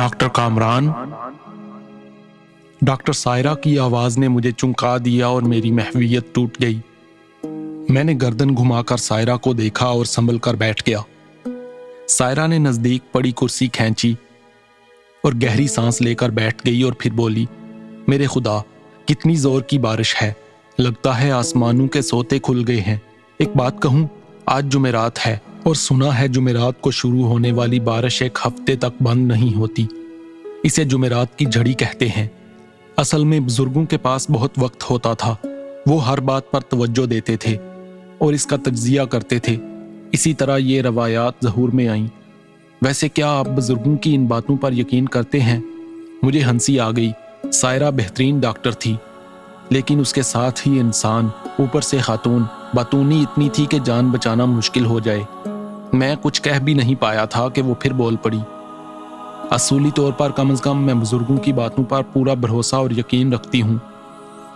Doctor Kamran. Doctor Saira की आवाज ने मुझे चौंका दिया और मेरी महवियत टूट गई। मैंने गर्दन घुमाकर सायरा को देखा और संभल कर बैठ गया। सायरा ने नजदीक पड़ी कुर्सी खींची और गहरी सांस लेकर बैठ गई और फिर बोली, मेरे खुदा, कितनी जोर की बारिश है, लगता है आसमानों के सोते खुल गए हैं। एक बात कहूं, आज जुमेरात है और सुना है जुमेरात को शुरू होने वाली बारिश एक हफ्ते तक बंद नहीं होती। इसे जुमेरात की झड़ी कहते हैं। असल में बुजुर्गों के पास बहुत वक्त होता था, वो हर बात पर तवज्जो देते थे और इसका तज्जिया करते थे। इसी तरह ये रवायात ज़हूर में आईं। वैसे क्या आप बुजुर्गों की इन बातों पर यकीन करते हैं? मुझे हंसी आ गई। सायरा बेहतरीन डॉक्टर थी, लेकिन उसके साथ ही इंसान, ऊपर से खातून। बातूनी इतनी थी कि जान बचाना मुश्किल हो जाए। मैं कुछ कह भी नहीं पाया था कि वो फिर बोल पड़ी। असूली तौर पर कम से कम मैं बुजुर्गों की बातों पर पूरा भरोसा और यकीन रखती हूँ।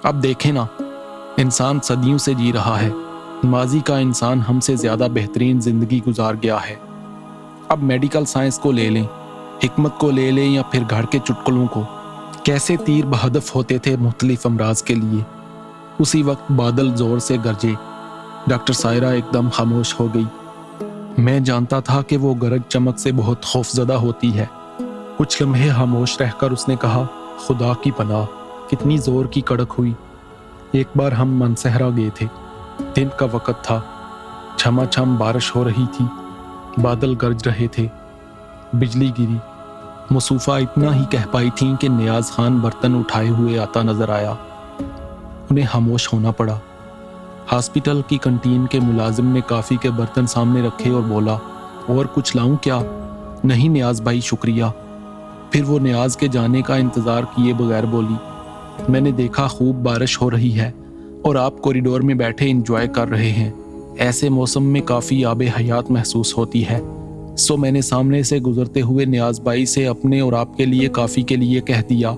अब देखें ना, इंसान सदियों से जी रहा है। माजी का इंसान हमसे ज़्यादा बेहतरीन ज़िंदगी गुजार गया है। अब मेडिकल साइंस को ले लें, हिकमत को ले लें या फिर घर के चुटकुलों को, कैसे तीर बहदफ होते थे मुख्तलिफ अमराज के लिए। उसी वक्त बादल जोर से गरजे। डॉक्टर सायरा एकदम खामोश हो गई। मैं जानता था कि वो गरज चमक से बहुत खौफजदा होती है। कुछ लम्हे खामोश रहकर उसने कहा, खुदा की पनाह, कितनी जोर की कड़क हुई। एक बार हम मनसहरा गए थे, दिन का वक़्त था, छमाछम बारिश हो रही थी, बादल गरज रहे थे, बिजली गिरी। मुसूफा इतना ही कह पाई थी कि नियाज खान बर्तन उठाए हुए आता नजर आया। उन्हें खामोश होना पड़ा। हॉस्पिटल की कंटीन के मुलाजिम ने काफ़ी के बर्तन सामने रखे और बोला, और कुछ लाऊं क्या? नहीं नियाज भाई, शुक्रिया। फिर वो नियाज के जाने का इंतज़ार किए बगैर बोली, मैंने देखा खूब बारिश हो रही है और आप कॉरिडोर में बैठे इंजॉय कर रहे हैं। ऐसे मौसम में काफ़ी आबे हयात महसूस होती है। सो मैंने सामने से गुजरते हुए नियाज भाई से अपने और आपके लिए काफ़ी के लिए कह दिया।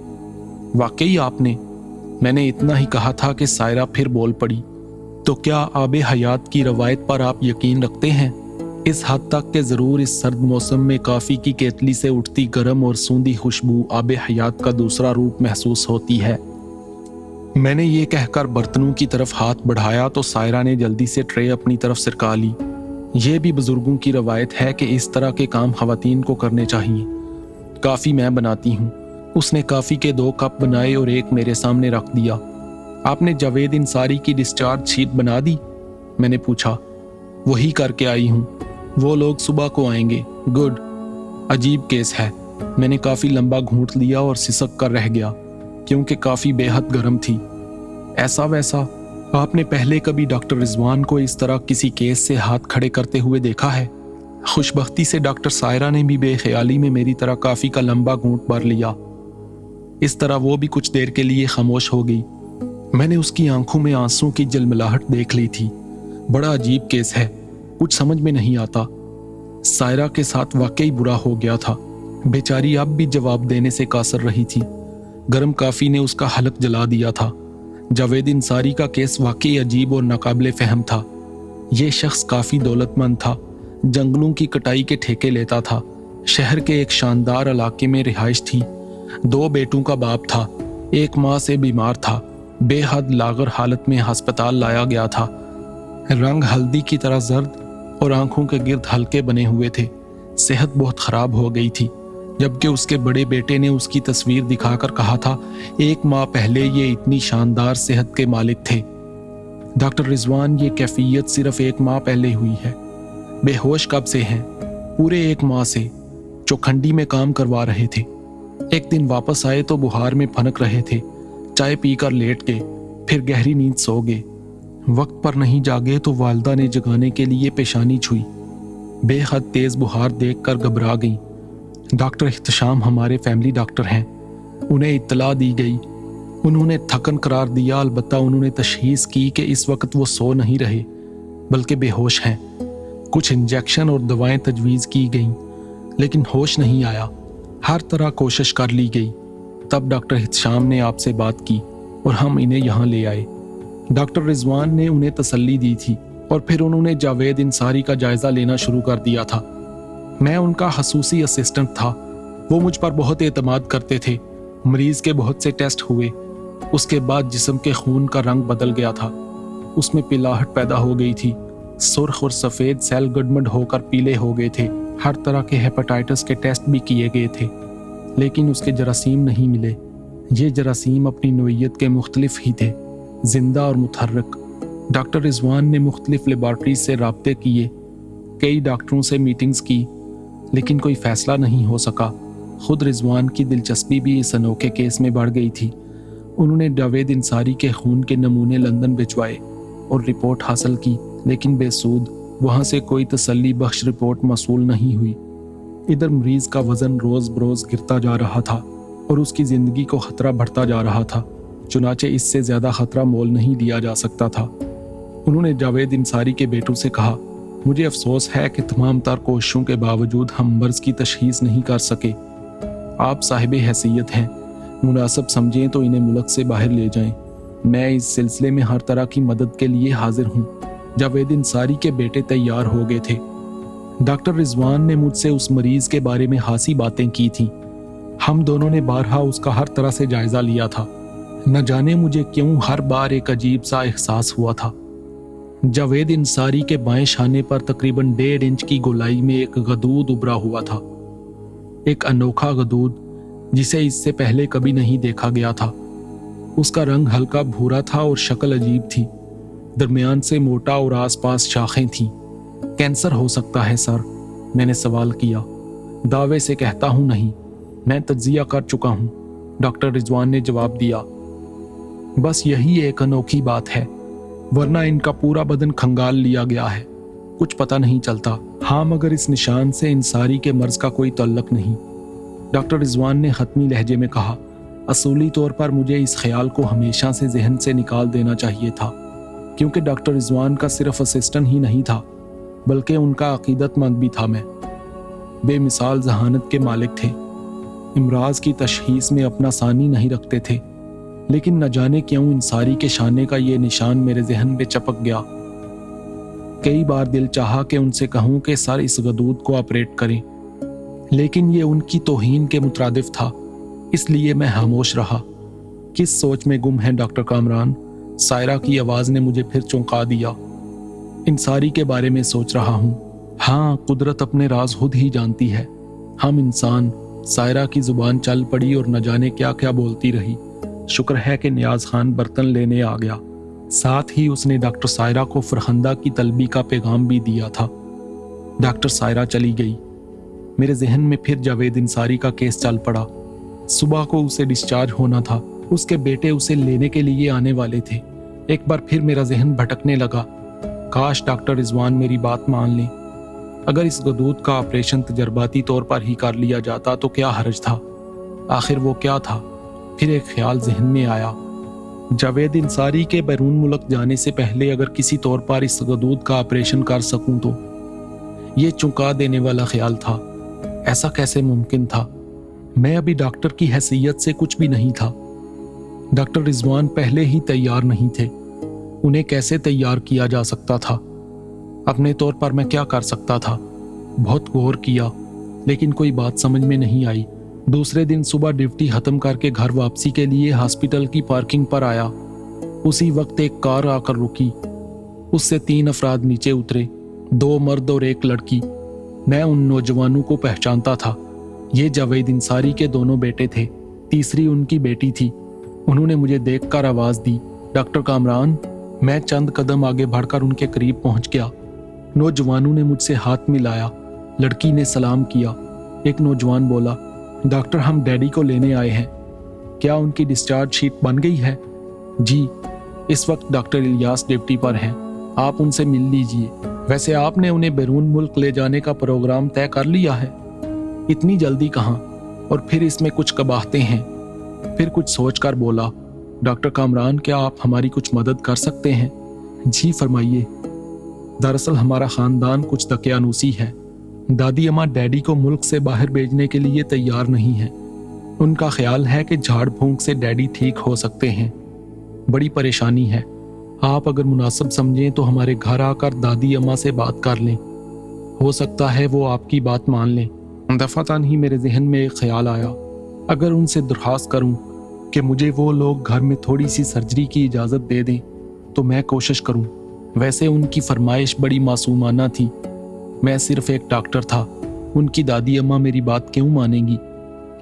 वाकई आपने? मैंने इतना ही कहा था कि सायरा फिर बोल पड़ी, तो क्या आबे हयात की रवायत पर आप यकीन रखते हैं? इस हद तक के ज़रूर इस सर्द मौसम में काफ़ी की केतली से उठती गर्म और सूंधी खुशबू आबे हयात का दूसरा रूप महसूस होती है। मैंने ये कहकर बर्तनों की तरफ हाथ बढ़ाया तो सायरा ने जल्दी से ट्रे अपनी तरफ सरका ली। ये भी बुजुर्गों की रवायत है कि इस तरह के काम खवातीन को करने चाहिए। काफ़ी मैं बनाती हूँ। उसने काफ़ी के 2 कप बनाए और एक मेरे सामने रख दिया। आपने जावेद इंसारी की डिस्चार्ज शीट बना दी? मैंने पूछा। वही करके आई हूँ, वो लोग सुबह को आएंगे। गुड। अजीब केस है। मैंने काफ़ी लंबा घूंट लिया और सिसक कर रह गया, क्योंकि काफ़ी बेहद गर्म थी। ऐसा वैसा आपने पहले कभी डॉक्टर रिजवान को इस तरह किसी केस से हाथ खड़े करते हुए देखा है? खुशबख्ती से डॉक्टर सायरा ने भी बेख्याली में मेरी तरह काफ़ी का लंबा घूंट भर लिया। इस तरह वो भी कुछ देर के लिए खामोश हो गई। मैंने उसकी आंखों में आंसू की जलमलाहट देख ली थी। बड़ा अजीब केस है, कुछ समझ में नहीं आता। सायरा के साथ वाकई बुरा हो गया था। बेचारी अब भी जवाब देने से कासर रही थी। गर्म काफ़ी ने उसका हलक जला दिया था। जावेद इंसारी का केस वाकई अजीब और नाकाबिले फहम था। ये शख्स काफ़ी दौलतमंद था, जंगलों की कटाई के ठेके लेता था, शहर के एक शानदार इलाके में रिहाइश थी, 2 बेटों का बाप था, एक माँ से बीमार था, बेहद लागर हालत में अस्पताल लाया गया था। रंग हल्दी की तरह जर्द और आंखों के गिर्द हल्के बने हुए थे। सेहत बहुत खराब हो गई थी, जबकि उसके बड़े बेटे ने उसकी तस्वीर दिखाकर कहा था, 1 माह पहले ये इतनी शानदार सेहत के मालिक थे। डॉक्टर रिजवान, ये कैफियत सिर्फ 1 माह पहले हुई है। बेहोश कब से हैं? पूरे 1 माह से। चौखंडी में काम करवा रहे थे। एक दिन वापस आए तो बुहार में फनक रहे थे। चाय पीकर लेट गए, फिर गहरी नींद सो गए। वक्त पर नहीं जागे तो वालदा ने जगाने के लिए पेशानी छुई। बेहद तेज बुहार देखकर घबरा गई। डॉक्टर इख्तिशाम हमारे फैमिली डॉक्टर हैं। उन्हें इत्तला दी गई। उन्होंने थकन करार दिया। अलबत्ता उन्होंने तशखीस की कि इस वक्त वो सो नहीं रहे बल्कि बेहोश हैं। कुछ इंजेक्शन और दवाएं तजवीज़ की गईं, लेकिन होश नहीं आया। हर तरह कोशिश कर ली गई। तब डॉक्टर इख्तिशाम ने आपसे बात की और हम इन्हें यहाँ ले आए। डॉक्टर रिजवान ने उन्हें तसल्ली दी थी और फिर उन्होंने जावेद इंसारी का जायज़ा लेना शुरू कर दिया था। मैं उनका खसूसी असिस्टेंट था। वो मुझ पर बहुत एतमाद करते थे। मरीज के बहुत से टेस्ट हुए। उसके बाद जिस्म के खून का रंग बदल गया था। उसमें पिलाहट पैदा हो गई थी। सुर्ख और सफ़ेद सेल गडमड होकर पीले हो गए थे। हर तरह के हेपेटाइटिस के टेस्ट भी किए गए थे, लेकिन उसके जरासीम नहीं मिले। ये जरासीम अपनी नोयत के मुख्तलिफ ही थे, जिंदा और मुतहर्रिक। डॉक्टर रिजवान ने मुख्तलिफ लेबॉर्ट्रीज से राब्ते किए, कई डॉक्टरों से मीटिंग्स की, लेकिन कोई फैसला नहीं हो सका। खुद रिजवान की दिलचस्पी भी इस अनोखे केस में बढ़ गई थी। उन्होंने जावेद इंसारी के खून के नमूने लंदन भिजवाए और रिपोर्ट हासिल की, लेकिन बेसूद। वहाँ से कोई तसल्ली बख्श रिपोर्ट मौसूल नहीं हुई। इधर मरीज का वजन रोज बरोज गिरता जा रहा था और उसकी जिंदगी को खतरा बढ़ता जा रहा था। चुनाचे इससे ज्यादा खतरा मोल नहीं दिया जा सकता था। उन्होंने जावेद इंसारी के बेटों से कहा, मुझे अफसोस है कि तमाम तर कोशिशों के बावजूद हम मर्ज की तशखीस नहीं कर सके। आप साहिब हैसियत हैं, मुनासिब समझें तो इन्हें मुल्क से बाहर ले जाएं। मैं इस सिलसिले में हर तरह की मदद के लिए हाजिर हूँ। जावेद इंसारी के बेटे तैयार हो गए थे। डॉक्टर रिजवान ने मुझसे उस मरीज के बारे में हासी बातें की थीं। हम दोनों ने बारहा उसका हर तरह से जायजा लिया था। न जाने मुझे क्यों हर बार एक अजीब सा एहसास हुआ था। जावेद इंसारी के बाएं शाने पर तकरीबन 1.5 इंच की गोलाई में एक गदूद उभरा हुआ था, एक अनोखा गदूद जिसे इससे पहले कभी नहीं देखा गया था। उसका रंग हल्का भूरा था और शक्ल अजीब थी, दरमियान से मोटा और आसपास शाखें थीं। कैंसर हो सकता है सर? मैंने सवाल किया। दावे से कहता हूं नहीं, मैं तज्जिया कर चुका हूं, डॉक्टर रिजवान ने जवाब दिया। बस यही एक अनोखी बात है, वरना इनका पूरा बदन खंगाल लिया गया है, कुछ पता नहीं चलता। हाँ, मगर इस निशान से इंसारी के मर्ज का कोई तल्लक नहीं, डॉक्टर रिजवान ने खत्मी लहजे में कहा। असूली तौर पर मुझे इस ख्याल को हमेशा से जहन से निकाल देना चाहिए था, क्योंकि डॉक्टर रिजवान का सिर्फ असिस्टेंट ही नहीं था, बल्कि उनका अकीदतमंद भी था। मैं बेमिसाल जहानत के मालिक थे। इमराज की तशखीस में अपना सानी नहीं रखते थे, लेकिन न जाने क्यों इंसारी के शाने का ये निशान मेरे जहन में चपक गया। कई बार दिल चाहा कि उनसे कहूं कि सर इस गदूद को ऑपरेट करें, लेकिन ये उनकी तौहीन के मुतरादिफ था, इसलिए मैं खामोश रहा। किस सोच में गुम है डॉक्टर कामरान? सायरा की आवाज ने मुझे फिर चौंका दिया। इंसारी के बारे में सोच रहा हूँ। हाँ, कुदरत अपने राज खुद ही जानती है। हम इंसान। सायरा की जुबान चल पड़ी और न जाने क्या क्या बोलती रही। शुक्र है कि नियाज खान बर्तन लेने आ गया। साथ ही उसने डॉक्टर सायरा को फरखंदा की तलबी का पैगाम भी दिया था। डॉक्टर सायरा चली गई। मेरे जहन में फिर जावेद इंसारी का केस चल पड़ा। सुबह को उसे डिस्चार्ज होना था, उसके बेटे उसे लेने के लिए आने वाले थे। एक बार फिर मेरा जहन भटकने लगा। काश डॉक्टर रिजवान मेरी बात मान लें। अगर इस गदूद का ऑपरेशन तजर्बाती तौर पर ही कर लिया जाता तो क्या हर्ज था? आखिर वो क्या था? फिर एक ख्याल जहन में आया। जावेद इंसारी के बैरून मुल्क जाने से पहले अगर किसी तौर पर इस गदूद का ऑपरेशन कर सकूं तो। ये चौंका देने वाला ख्याल था। ऐसा कैसे मुमकिन था? मैं अभी डॉक्टर की हैसियत से कुछ भी नहीं था। डॉक्टर रिजवान पहले ही तैयार नहीं थे, उन्हें कैसे तैयार किया जा सकता था? अपने तौर पर मैं क्या कर सकता था? बहुत गौर किया, लेकिन कोई बात समझ में नहीं आई। दूसरे दिन सुबह ड्यूटी खत्म करके घर वापसी के लिए हॉस्पिटल की पार्किंग पर आया। उसी वक्त एक कार आकर रुकी। उससे 3 अफराद नीचे उतरे, 2 मर्द और 1 लड़की। मैं उन नौजवानों को पहचानता था। ये जावेद इंसारी के दोनों बेटे थे, तीसरी उनकी बेटी थी। उन्होंने मुझे देखकर आवाज दी, डॉक्टर कामरान। मैं चंद कदम आगे बढ़कर उनके करीब पहुंच गया। नौजवानों ने मुझसे हाथ मिलाया। लड़की ने सलाम किया। एक नौजवान बोला, डॉक्टर हम डैडी को लेने आए हैं। क्या उनकी डिस्चार्ज शीट बन गई है? जी, इस वक्त डॉक्टर इलियास ड्यूटी पर हैं, आप उनसे मिल लीजिए। वैसे आपने उन्हें बैरून मुल्क ले जाने का प्रोग्राम तय कर लिया है? इतनी जल्दी कहाँ? और फिर इसमें कुछ कबाहतें हैं। फिर कुछ सोचकर बोला, डॉक्टर कामरान क्या आप हमारी कुछ मदद कर सकते हैं? जी फरमाइए। दरअसल हमारा खानदान कुछ दकियानूसी है। दादी अम्मा डैडी को मुल्क से बाहर भेजने के लिए तैयार नहीं है। उनका ख्याल है कि झाड़ फूंक से डैडी ठीक हो सकते हैं। बड़ी परेशानी है। आप अगर मुनासिब समझें तो हमारे घर आकर दादी अम्मा से बात कर लें। हो सकता है वो आपकी बात मान लें। दफातान ही मेरे जहन में एक ख्याल आया, अगर उनसे दरख्वास्त करूं कि मुझे वो लोग घर में थोड़ी सी सर्जरी की इजाज़त दे दें तो मैं कोशिश करूं। वैसे उनकी फरमाइश बड़ी मासूमाना थी, मैं सिर्फ एक डॉक्टर था, उनकी दादी अम्मा मेरी बात क्यों मानेंगी।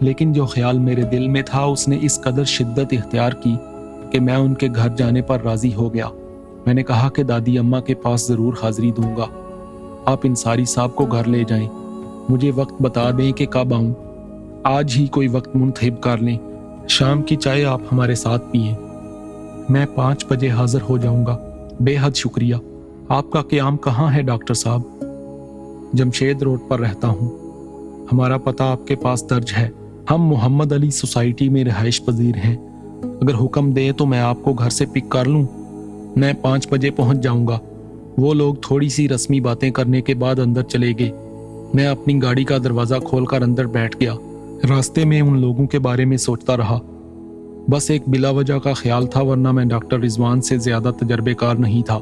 लेकिन जो ख्याल मेरे दिल में था उसने इस कदर शिद्दत इख्तियार की कि मैं उनके घर जाने पर राज़ी हो गया। मैंने कहा कि दादी अम्मा के पास ज़रूर हाज़िरी दूंगा, आप इंसारी साहब को घर ले जाएं, मुझे वक्त बता दें कि कब आऊं, आज ही कोई वक्त मुंतखब कर लें, शाम की चाय आप हमारे साथ पिएं, मैं 5 बजे हाजिर हो जाऊंगा। बेहद शुक्रिया। आपका क़याम कहाँ है डॉक्टर साहब? जमशेद रोड पर रहता हूँ, हमारा पता आपके पास दर्ज है। हम मोहम्मद अली सोसाइटी में रिहाइश पजीर हैं, अगर हुक्म दें तो मैं आपको घर से पिक कर लूँ। मैं 5 बजे पहुँच जाऊँगा। वो लोग थोड़ी सी रस्मी बातें करने के बाद अंदर चले गए। मैं अपनी गाड़ी का दरवाज़ा खोलकर अंदर बैठ गया। रास्ते में उन लोगों के बारे में सोचता रहा, बस एक बिला वजह का ख्याल था, वरना मैं डॉक्टर रिजवान से ज़्यादा तजर्बेकार नहीं था।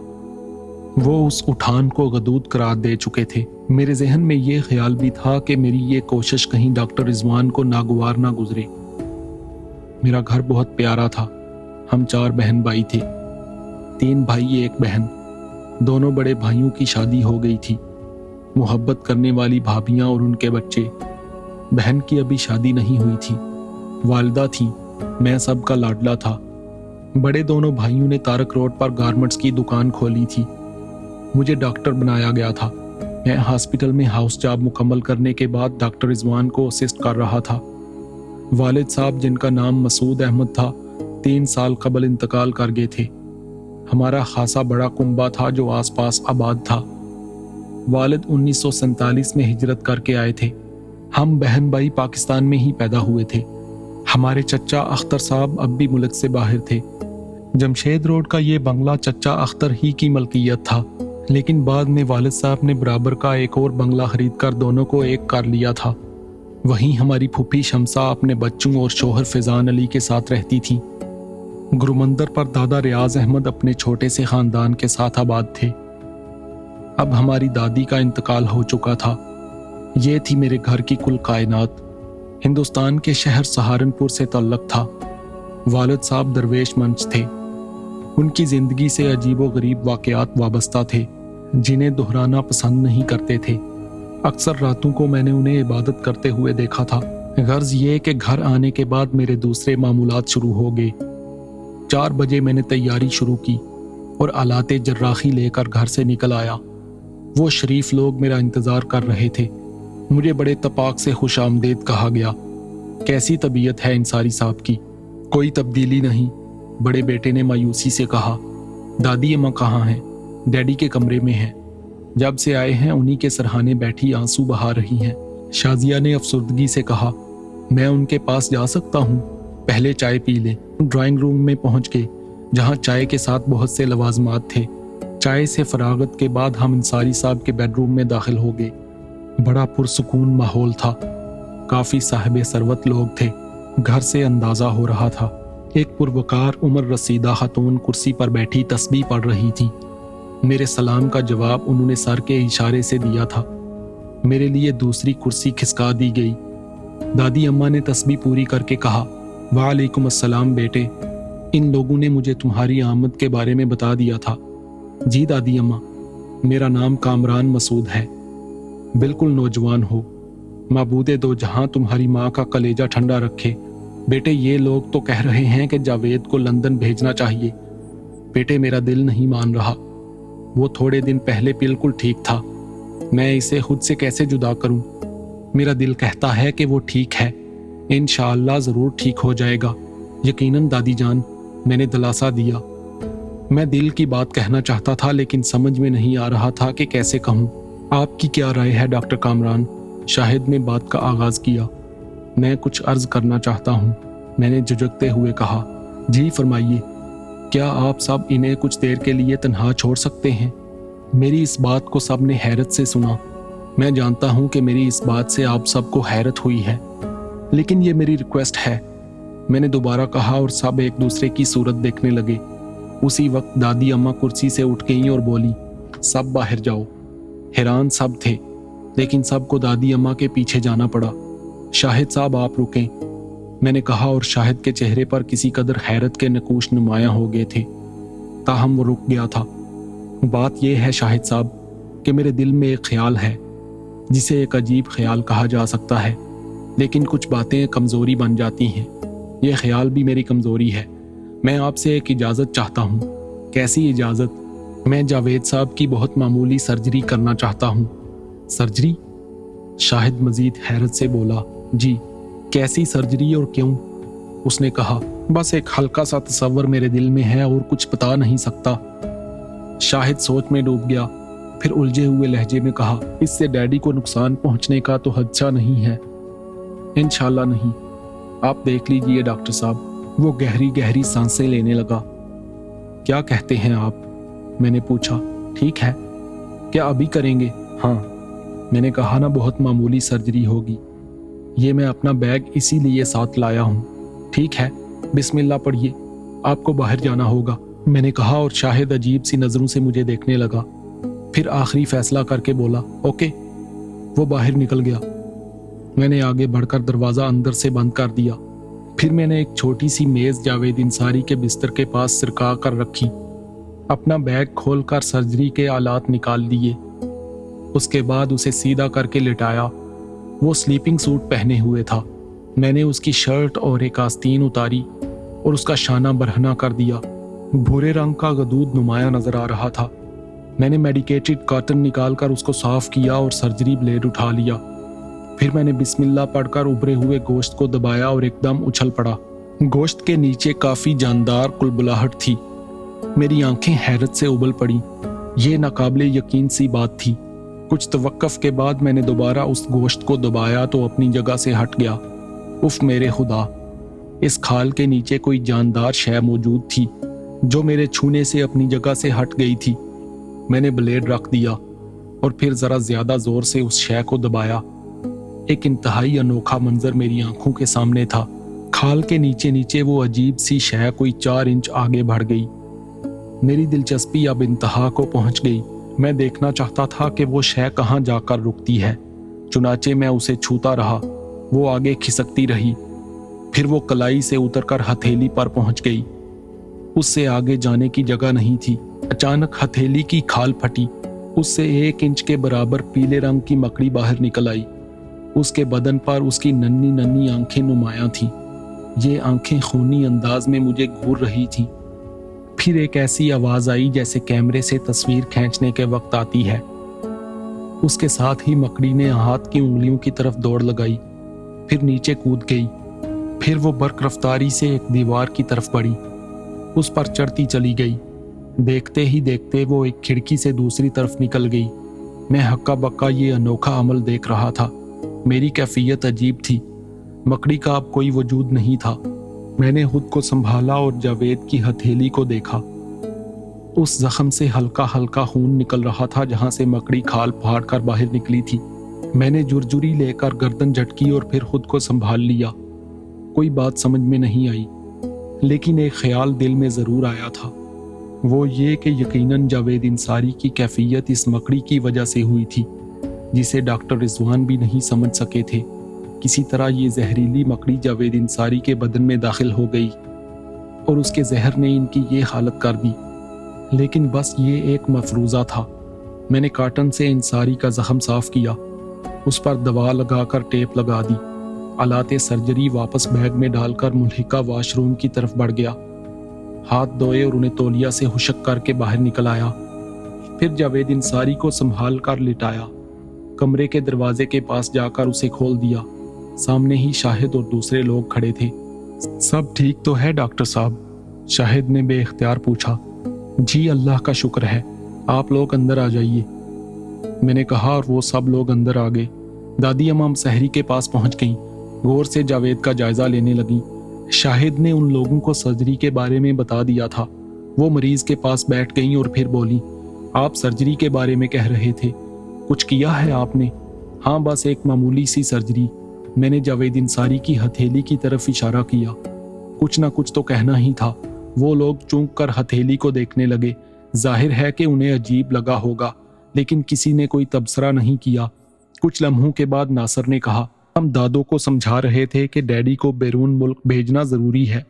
वो उस उठान को गदूद करार दे चुके थे। मेरे जहन में ये ख्याल भी था कि मेरी ये कोशिश कहीं डॉक्टर रिजवान को नागवार ना गुजरे। मेरा घर बहुत प्यारा था। हम 4 बहन भाई थे, 3 भाई 1 बहन। दोनों बड़े भाइयों की शादी हो गई थी, मोहब्बत करने वाली भाभियां और उनके बच्चे। बहन की अभी शादी नहीं हुई थी, वालिदा थी, मैं सबका लाडला था। बड़े दोनों भाइयों ने तारक रोड पर गारमेंट्स की दुकान खोली थी। मुझे डॉक्टर बनाया गया था। मैं हॉस्पिटल में हाउस जॉब मुकम्मल करने के बाद डॉक्टर रिजवान को असिस्ट कर रहा था। वालिद साहब, जिनका नाम मसूद अहमद था, 3 साल कबल इंतकाल कर गए थे। हमारा खासा बड़ा कुंबा था जो आसपास आबाद था। वालिद 1947 में हिजरत करके आए थे। हम बहन भाई पाकिस्तान में ही पैदा हुए थे। हमारे चचा अख्तर साहब अब भी मुल्क से बाहर थे। जमशेद रोड का ये बंगला चचा अख्तर ही की मलकियत था, लेकिन बाद में वालिद साहब ने बराबर का एक और बंगला खरीदकर दोनों को एक कर लिया था। वहीं हमारी फूफी शमसा अपने बच्चों और शोहर फैजान अली के साथ रहती थी। गुरुमंदर पर दादा रियाज अहमद अपने छोटे से खानदान के साथ आबाद थे। अब हमारी दादी का इंतकाल हो चुका था। ये थी मेरे घर की कुल कायनात। हिंदुस्तान के शहर सहारनपुर से तल्लक था। वालिद साहब दरवेश मंच थे। उनकी जिंदगी से अजीबो गरीब वाकयात वाबस्ता थे, जिन्हें दोहराना पसंद नहीं करते थे। अक्सर रातों को मैंने उन्हें इबादत करते हुए देखा था। गर्ज ये कि घर आने के बाद मेरे दूसरे मामूलात शुरू हो गए। 4 बजे मैंने तैयारी शुरू की और आलाते जर्राही लेकर घर से निकल आया। वो शरीफ लोग मेरा इंतजार कर रहे थे। मुझे बड़े तपाक से खुश आमदेद कहा गया। कैसी तबीयत है इंसारी साहब की? कोई तब्दीली नहीं, बड़े बेटे ने मायूसी से कहा। दादी अम्मा कहाँ हैं? डैडी के कमरे में हैं, जब से आए हैं उन्हीं के सरहाने बैठी आंसू बहा रही हैं। शाजिया ने अफसुर्दगी से कहा, मैं उनके पास जा सकता हूँ? पहले चाय पी लें। ड्राइंग रूम में पहुंच गए, जहाँ चाय के साथ बहुत से लवाजमात थे। चाय से फरागत के बाद हम इंसारी साहब के बेडरूम में दाखिल हो गए। बड़ा पुरसुकून माहौल था। काफी साहिब सरवत लोग थे। घर से अंदाजा हो रहा था। एक पुरवकार उम्र रसीदा खातून कुर्सी पर बैठी तस्बीह पढ़ रही थी। मेरे सलाम का जवाब उन्होंने सर के इशारे से दिया था। मेरे लिए दूसरी कुर्सी खिसका दी गई। दादी अम्मा ने तस्बीह पूरी करके कहा, वालेकुम अस्सलाम बेटे, इन लोगों ने मुझे तुम्हारी आमद के बारे में बता दिया था। जी दादी अम्मा, मेरा नाम कामरान मसूद है। बिल्कुल नौजवान हो। माबूदे दो जहां तुम्हारी माँ का कलेजा ठंडा रखे। बेटे, ये लोग तो कह रहे हैं कि जावेद को लंदन भेजना चाहिए। बेटे, मेरा दिल नहीं मान रहा। वो थोड़े दिन पहले बिल्कुल ठीक था। मैं इसे खुद से कैसे जुदा करूं? मेरा दिल कहता है कि वो ठीक है। इंशाअल्लाह जरूर ठीक हो जाएगा। यकीनन दादी जान, मैंने दिलासा दिया। मैं दिल की बात कहना चाहता था, लेकिन समझ में नहीं आ रहा था कि कैसे कहूं। आपकी क्या राय है डॉक्टर कामरान? शाहिद ने बात का आगाज किया। मैं कुछ अर्ज करना चाहता हूँ, मैंने झुझकते हुए कहा। जी फरमाइए। क्या आप सब इन्हें कुछ देर के लिए तन्हा छोड़ सकते हैं? मेरी इस बात को सब ने हैरत से सुना। मैं जानता हूँ कि मेरी इस बात से आप सबको हैरत हुई है, लेकिन ये मेरी रिक्वेस्ट है। मैंने दोबारा कहा और सब एक दूसरे की सूरत देखने लगे। उसी वक्त दादी अम्मा कुर्सी से उठ गईं और बोली, सब बाहर जाओ। हैरान सब थे। लेकिन सबको दादी अम्मा के पीछे जाना पड़ा। शाहिद साहब आप रुकें, मैंने कहा, और शाहिद के चेहरे पर किसी कदर हैरत के नकूश नुमायां हो गए थे, ताहम वो रुक गया था। बात यह है शाहिद साहब कि मेरे दिल में एक ख्याल है जिसे एक अजीब ख्याल कहा जा सकता है, लेकिन कुछ बातें कमज़ोरी बन जाती हैं। यह ख्याल भी मेरी कमज़ोरी है। मैं आपसे एक इजाज़त चाहता हूँ। कैसी इजाज़त? मैं जावेद साहब की बहुत मामूली सर्जरी करना चाहता हूँ। सर्जरी? शाहिद मजीद हैरत से बोला, जी। कैसी सर्जरी और क्यों? उसने कहा, बस एक हल्का सा तसव्वुर मेरे दिल में है और कुछ बता नहीं सकता। शाहिद सोच में डूब गया, फिर उलझे हुए लहजे में कहा, इससे डैडी को नुकसान पहुंचने का तो खदशा नहीं है। इंशाल्लाह नहीं, आप देख लीजिए डॉक्टर साहब। वो गहरी गहरी सांसें लेने लगा। क्या कहते हैं आप? मैंने पूछा। ठीक है, क्या अभी करेंगे? हाँ, मैंने कहा ना, बहुत मामूली सर्जरी होगी। ये मैं अपना बैग इसीलिए साथ लाया हूँ। ठीक है, बिस्मिल्लाह पढ़िए, आपको बाहर जाना होगा, मैंने कहा, और शाहिद अजीब सी नजरों से मुझे देखने लगा। फिर आखिरी फैसला करके बोला, ओके। वो बाहर निकल गया। मैंने आगे बढ़कर दरवाजा अंदर से बंद कर दिया। फिर मैंने एक छोटी सी मेज जावेद इंसारी के बिस्तर के पास सिरका कर रखी। अपना बैग खोलकर सर्जरी के आलात निकाल दिए। उसके बाद उसे सीधा करके लिटाया। वो स्लीपिंग सूट पहने हुए था। मैंने उसकी शर्ट और एक आस्तीन उतारी और उसका शाना बरहना कर दिया। भूरे रंग का गदूद नुमाया नजर आ रहा था। मैंने मेडिकेटेड कॉटन निकालकर उसको साफ किया और सर्जरी ब्लेड उठा लिया। फिर मैंने बिस्मिल्लाह पढ़कर उभरे हुए गोश्त को दबाया और एकदम उछल पड़ा। गोश्त के नीचे काफी जानदार कुलबुलाहट थी। मेरी आंखें हैरत से उबल पड़ी। ये नाकाबिले यकीन सी बात थी। कुछ तवक्कुफ के बाद मैंने दोबारा उस गोश्त को दबाया तो अपनी जगह से हट गया। उफ मेरे खुदा, इस खाल के नीचे कोई जानदार शय मौजूद थी जो मेरे छूने से अपनी जगह से हट गई थी। मैंने ब्लेड रख दिया और फिर जरा ज्यादा जोर से उस शय को दबाया। एक इंतहाई अनोखा मंजर मेरी आंखों के सामने था। खाल के नीचे नीचे वो अजीब सी शय कोई 4 इंच आगे बढ़ गई। मेरी दिलचस्पी अब इंतहा को पहुंच गई। मैं देखना चाहता था कि वो शय कहाँ जाकर रुकती है। चुनाचे मैं उसे छूता रहा। वो आगे खिसकती रही। फिर वो कलाई से उतरकर हथेली पर पहुंच गई। उससे आगे जाने की जगह नहीं थी। अचानक हथेली की खाल फटी। उससे 1 इंच के बराबर पीले रंग की मकड़ी बाहर निकल आई। उसके बदन पर उसकी नन्ही नन्ही आंखें नुमायां थीं। ये आंखें खूनी अंदाज में मुझे घूर रही थीं। फिर एक ऐसी आवाज आई जैसे कैमरे से तस्वीर खींचने के वक्त आती है। उसके साथ ही मकड़ी ने हाथ की उंगलियों की तरफ दौड़ लगाई, फिर नीचे कूद गई। फिर वो बर्क रफ्तारी से एक दीवार की तरफ बढ़ी, उस पर चढ़ती चली गई। देखते ही देखते वो एक खिड़की से दूसरी तरफ निकल गई। मैं हक्का बक्का ये अनोखा अमल देख रहा था। मेरी कैफियत अजीब थी। मकड़ी का अब कोई वजूद नहीं था। मैंने खुद को संभाला और जावेद की हथेली को देखा। उस जख्म से हल्का हल्का खून निकल रहा था जहां से मकड़ी खाल फाड़ कर बाहर निकली थी। मैंने जुरजुरी लेकर गर्दन झटकी और फिर खुद को संभाल लिया। कोई बात समझ में नहीं आई, लेकिन एक ख्याल दिल में जरूर आया था। वो ये कि यकीनन जावेद इंसारी की कैफियत इस मकड़ी की वजह से हुई थी, जिसे डॉक्टर रिजवान भी नहीं समझ सके थे। किसी तरह ये जहरीली मकड़ी जावेद इंसारी के बदन में दाखिल हो गई और उसके जहर ने इनकी ये हालत कर दी। लेकिन बस ये एक मफरूजा था। मैंने कॉटन से इंसारी का जख्म साफ किया, उस पर दवा लगाकर टेप लगा दी। आलाते सर्जरी वापस बैग में डालकर मुल्हिका वॉशरूम की तरफ बढ़ गया। हाथ धोए और उन्हें तौलिया से हुशक करके बाहर निकल आया। फिर जावेद इंसारी को संभाल कर लिटाया। कमरे के दरवाजे के पास जाकर उसे खोल दिया। सामने ही शाहिद और दूसरे लोग खड़े थे। सब ठीक तो है डॉक्टर साहब? शाहिद ने बेख्तियार पूछा। जी अल्लाह का शुक्र है, आप लोग अंदर आ जाइए, मैंने कहा, और वो सब लोग अंदर आ गए। दादी अम्मा सहरी के पास पहुंच गईं। गौर से जावेद का जायजा लेने लगी। शाहिद ने उन लोगों को सर्जरी के बारे में बता दिया था। वो मरीज के पास बैठ गईं और फिर बोली, आप सर्जरी के बारे में कह रहे थे, कुछ किया है आपने? हाँ, बस एक मामूली सी सर्जरी। मैंने जावेद इंसारी की हथेली की तरफ इशारा किया। कुछ ना कुछ तो कहना ही था। वो लोग चूक कर हथेली को देखने लगे। जाहिर है कि उन्हें अजीब लगा होगा, लेकिन किसी ने कोई तबसरा नहीं किया। کچھ لمحوں کے بعد ناصر نے کہا، ہم دادو کو سمجھا رہے تھے کہ ڈیڈی کو بیرون ملک بھیجنا ضروری ہے،